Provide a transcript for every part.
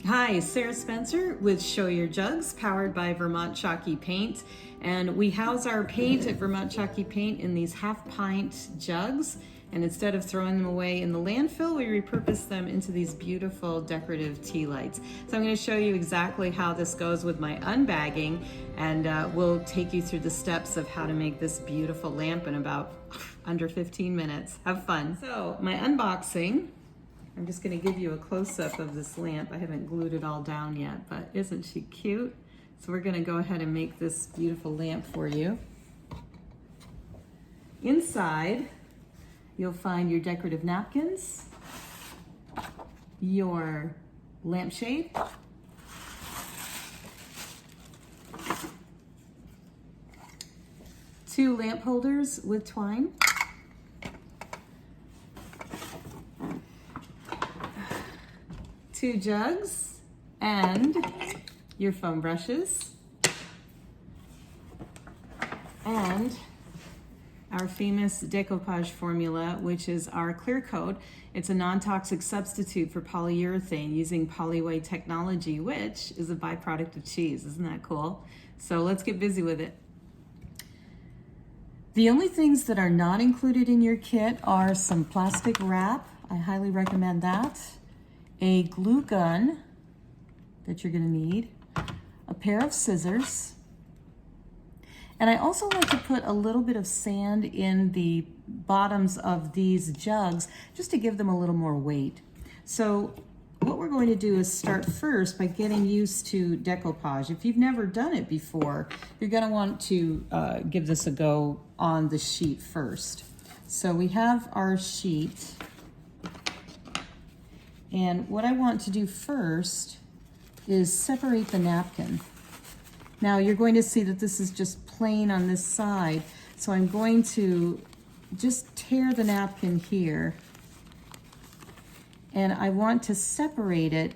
Hi, Sarah Spencer with Show Your Jugs, powered by Vermont Chalky Paint. And we house our paint at Vermont Chalky Paint in these half-pint jugs. And instead of throwing them away in the landfill, we repurpose them into these beautiful decorative tea lights. So I'm going to show you exactly how this goes with my unbagging, and we'll take you through the steps of how to make this beautiful lamp in about under 15 minutes. Have fun. So my unboxing, I'm just going to give you a close-up of this lamp. I haven't glued it all down yet, but isn't she cute? So we're going to go ahead and make this beautiful lamp for you. Inside, you'll find your decorative napkins, your lampshade, two lamp holders with twine, two jugs, and your foam brushes, and our famous Decoupage formula, which is our clear coat. It's a non-toxic substitute for polyurethane using polyway technology, which is a byproduct of cheese. Isn't that cool? So let's get busy with it. The only things that are not included in your kit are some plastic wrap. I highly recommend that. A glue gun that you're going to need, a pair of scissors, and I also like to put a little bit of sand in the bottoms of these jugs just to give them a little more weight. So what we're going to do is start first by getting used to decoupage. If you've never done it before, you're going to want to give this a go on the sheet first. So we have our sheet, and what I want to do first is separate the napkin. Now you're going to see that this is just plain on this side, so I'm going to just tear the napkin here, and I want to separate it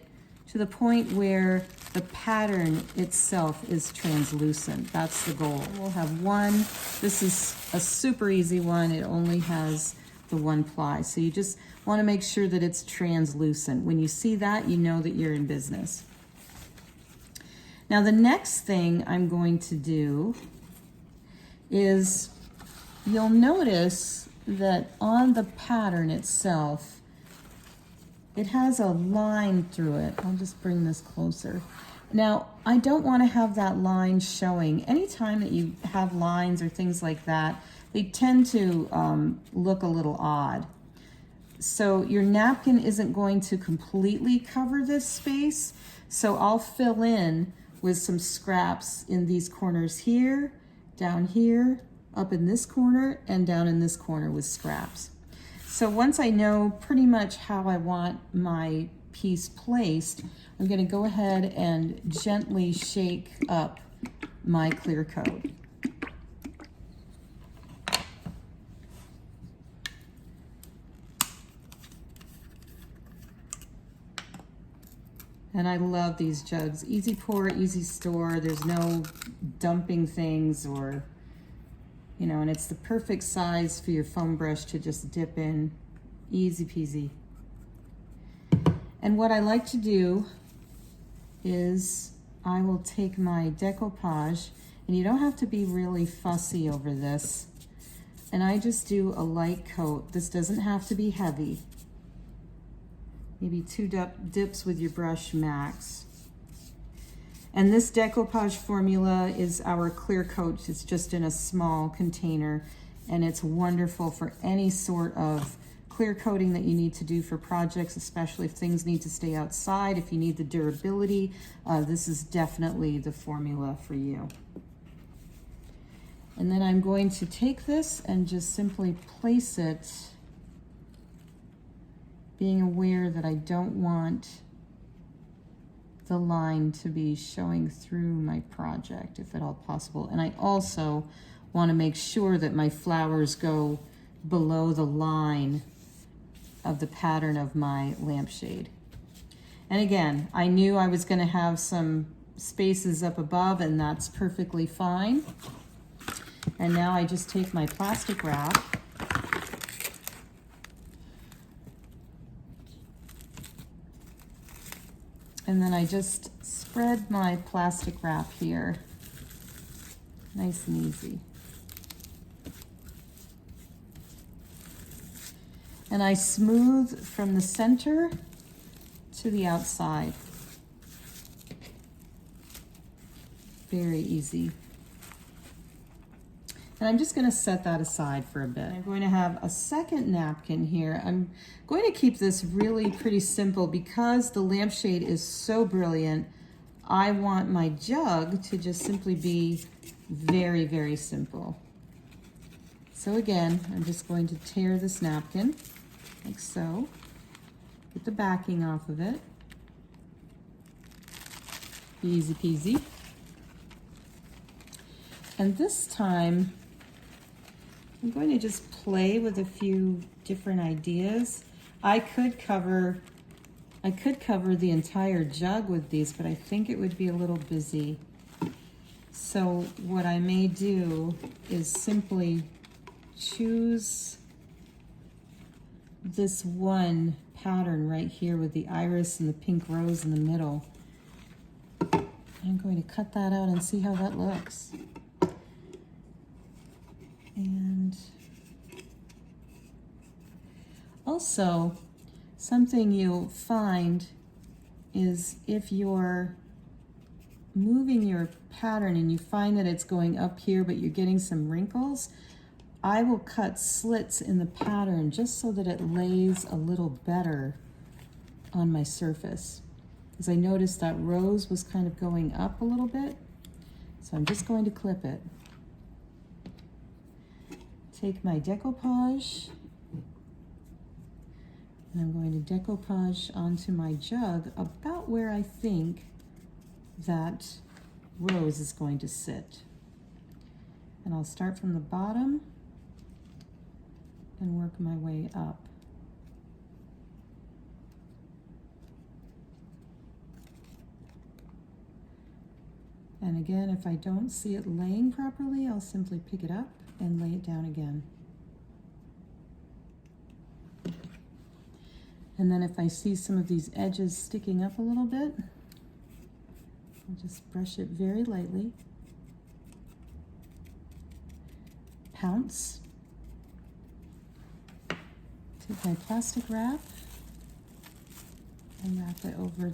to the point where the pattern itself is translucent. That's the goal. We'll have one. This is a super easy one. It only has the one ply, so you just want to make sure that it's translucent. When you see that, you know that you're in business. Now the next thing I'm going to do is, you'll notice that on the pattern itself, it has a line through it. I'll just bring this closer. Now, I don't want to have that line showing. Anytime that you have lines or things like that, they tend to look a little odd. So your napkin isn't going to completely cover this space, so I'll fill in with some scraps in these corners here, down here, up in this corner, and down in this corner with scraps. So once I know pretty much how I want my piece placed, I'm going to go ahead and gently shake up my clear coat. And I love these jugs. Easy pour, easy store. There's no dumping things, or, you know, and it's the perfect size for your foam brush to just dip in. Easy peasy. And what I like to do is I will take my decoupage, and you don't have to be really fussy over this, and I just do a light coat. This doesn't have to be heavy. Maybe 2 dips with your brush max. And this decoupage formula is our clear coat. It's just in a small container, and it's wonderful for any sort of clear coating that you need to do for projects, especially if things need to stay outside. If you need the durability, this is definitely the formula for you. And then I'm going to take this and just simply place it, being aware that I don't want the line to be showing through my project, if at all possible. And I also want to make sure that my flowers go below the line of the pattern of my lampshade. And again, I knew I was going to have some spaces up above, and that's perfectly fine. And now I just take my plastic wrap And then I just spread my plastic wrap here. Nice and easy. And I smooth from the center to the outside. Very easy. And I'm just going to set that aside for a bit. I'm going to have a second napkin here. I'm going to keep this really pretty simple because the lampshade is so brilliant. I want my jug to just simply be very, very simple. So again, I'm just going to tear this napkin like so. Get the backing off of it. Easy peasy. And this time, I'm going to just play with a few different ideas. I could cover the entire jug with these, but I think it would be a little busy. So what I may do is simply choose this one pattern right here with the iris and the pink rose in the middle. I'm going to cut that out and see how that looks. And also, something you'll find is if you're moving your pattern and you find that it's going up here but you're getting some wrinkles, I will cut slits in the pattern just so that it lays a little better on my surface. Because I noticed that rose was kind of going up a little bit, so I'm just going to clip it. Take my decoupage, and I'm going to decoupage onto my jug about where I think that rose is going to sit. And I'll start from the bottom and work my way up. And again, if I don't see it laying properly, I'll simply pick it up and lay it down again. And then if I see some of these edges sticking up a little bit, I'll just brush it very lightly. Pounce. Take my plastic wrap and wrap it over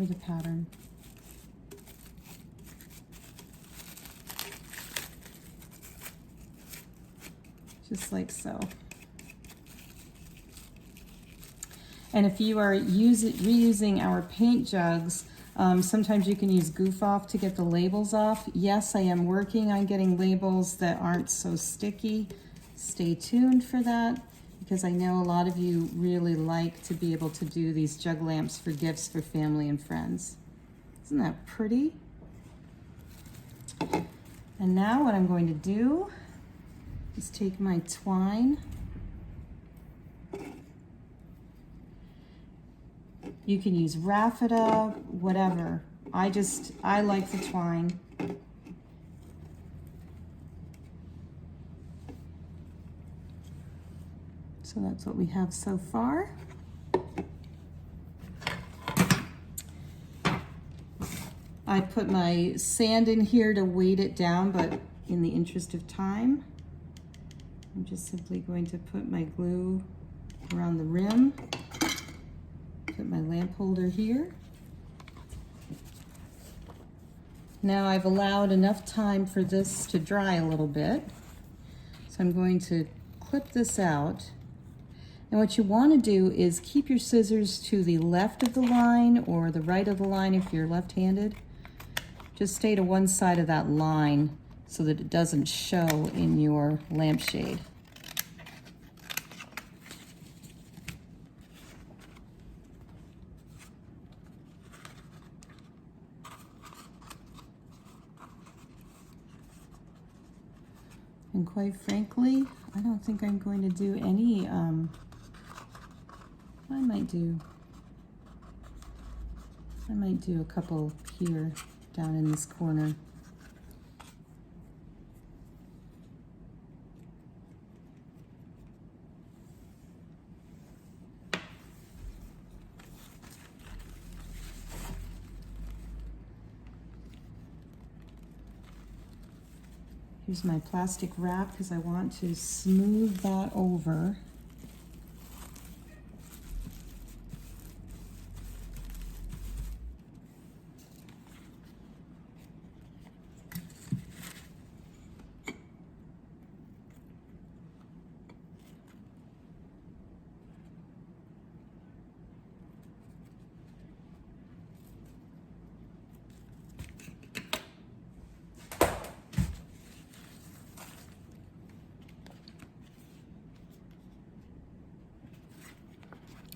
the pattern. Just like so. And if you are reusing our paint jugs, sometimes you can use goof off to get the labels off. Yes, I am working on getting labels that aren't so sticky. Stay tuned for that, because I know a lot of you really like to be able to do these jug lamps for gifts for family and friends. Isn't that pretty? And now what I'm going to do is take my twine. You can use raffia, whatever. I like the twine. So that's what we have so far. I put my sand in here to weight it down, but in the interest of time, I'm just simply going to put my glue around the rim. Put my lamp holder here. Now I've allowed enough time for this to dry a little bit. So I'm going to clip this out. And what you want to do is keep your scissors to the left of the line or the right of the line if you're left-handed. Just stay to one side of that line so that it doesn't show in your lampshade. And quite frankly, I don't think I'm going to do any, I might do a couple here down in this corner. Here's my plastic wrap because I want to smooth that over.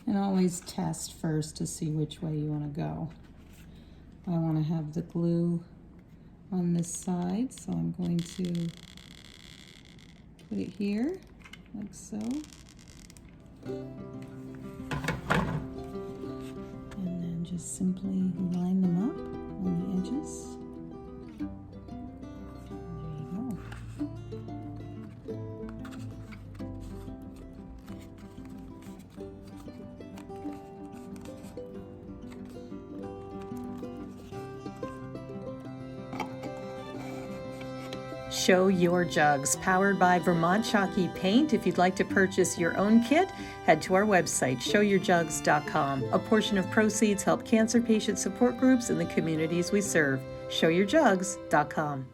And always test first to see which way you want to go. I want to have the glue on this side, so I'm going to put it here, like so. And then just simply line them up on the edges. Show Your Jugs, powered by Vermont Chalky Paint. If you'd like to purchase your own kit, head to our website, showyourjugs.com. A portion of proceeds help cancer patient support groups in the communities we serve. Showyourjugs.com.